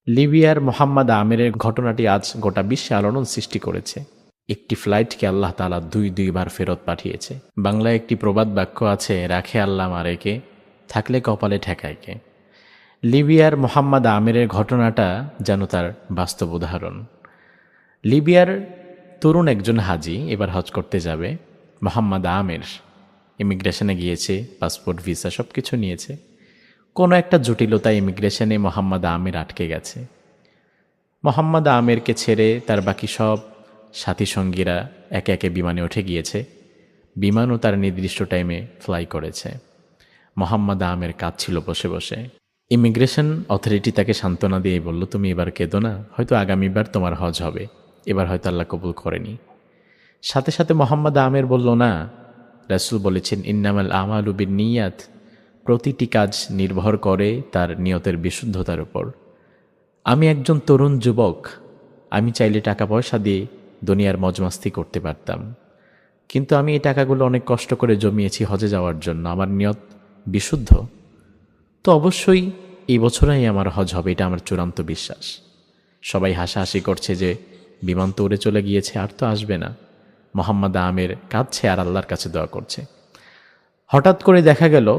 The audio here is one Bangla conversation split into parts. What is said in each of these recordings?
লিবিয়ার মোহাম্মদ আমিরের ঘটনাটি আজ গোটা বিশ্বে আলোড়ন সৃষ্টি করেছে। একটি ফ্লাইটকে আল্লাহ তাআলা দুইবার ফেরত পাঠিয়েছে। বাংলায় একটি প্রবাদ বাক্য আছে, রাখে আল্লাহ মারেকে, থাকলে কপালে ঠেকায়কে। লিবিয়ার মোহাম্মদ আমিরের ঘটনাটা যেন তার বাস্তব উদাহরণ। লিবিয়ার তরুণ একজন হাজি এবার হজ করতে যাবে। মোহাম্মদ আমির ইমিগ্রেশনে গিয়েছে, পাসপোর্ট ভিসা সব কিছু নিয়েছে। কোনো একটা জটিলতা ইমিগ্রেশনে মোহাম্মদ আমির আটকে গেছে। মোহাম্মদ আমিরকে ছেড়ে তার বাকি সব সাথী সঙ্গীরা একে একে বিমানে উঠে গিয়েছে। বিমানও তার নির্দিষ্ট টাইমে ফ্লাই করেছে। মোহাম্মদ আমির কাঁদছিল বসে বসে। ইমিগ্রেশন অথরিটি তাকে সান্ত্বনা দিয়ে বলল, তুমি এবার কেঁদো না, হয়তো আগামীবার তোমার হজ হবে, এবার হয়তো আল্লাহ কবুল করেনি। সাথে সাথে মোহাম্মদ আমির বলল, না, রাসূল বলেছেন ইন্নামাল আমালু বিন্নিয়াত, প্রতিটি কাজ নির্ভর করে তার নিয়তের বিশুদ্ধতার উপর। আমি একজন তরুণ যুবক, আমি চাইলে টাকা পয়সা দিয়ে দুনিয়ার মজমাস্তি করতে পারতাম, কিন্তু আমি এই টাকাগুলো অনেক কষ্ট করে জমিয়েছি হজে যাওয়ার জন্য। আমার নিয়ত বিশুদ্ধ, তো অবশ্যই এই বছরেই আমার হজ হবে, এটা আমার চূড়ান্ত বিশ্বাস। সবাই হাসাহাসি করছে যে বিমান তো উড়ে চলে গিয়েছে, আর তো আসবে না। মোহাম্মদ আমির কাঁদছে আর আল্লাহর কাছে দোয়া করছে। হঠাৎ করে দেখা গেল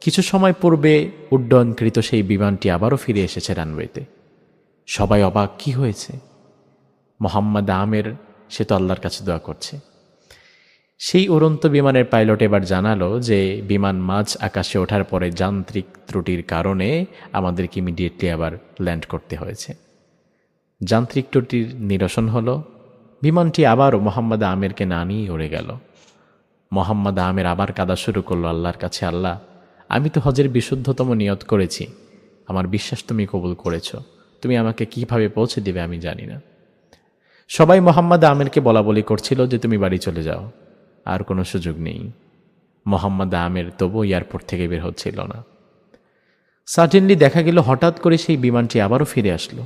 কিছু সময় পূর্বে উড্ডয়নকৃত সেই বিমানটি আবারও ফিরে এসেছে রানওয়েতে। সবাই অবাক, কি হয়েছে? মোহাম্মদ আমির সে তো আল্লাহর কাছে দোয়া করছে। সেই উড়ন্ত বিমানের পাইলট এবার জানালো যে বিমান মাঝ আকাশে ওঠার পরে যান্ত্রিক ত্রুটির কারণে আমাদেরকে ইমিডিয়েটলি আবার ল্যান্ড করতে হয়েছে। যান্ত্রিক ত্রুটির নিরসন হলো, বিমানটি আবারও মোহাম্মদ আমিরকে না নিয়ে উড়ে গেল। মোহাম্মদ আমির আবার কাঁদা শুরু করলো আল্লাহর কাছে, আল্লাহ, আমি তো হজের বিশুদ্ধতম নিয়ত করেছি, আমার বিশ্বাস তুমি কবুল করেছ, তুমি আমাকে কিভাবে পৌঁছে দিবে আমি জানি না। সবাই মোহাম্মদ আমিরকে বলা বলি করছিল যে তুমি বাড়ি চলে যাও, আর কোনো সুযোগ নেই। মোহাম্মদ আমির তবু এয়ারপোর্ট থেকে বের হচ্ছিল না। সাডেনলি দেখা গেল হঠাৎ করে সেই বিমানটি আবারও ফিরে আসলো।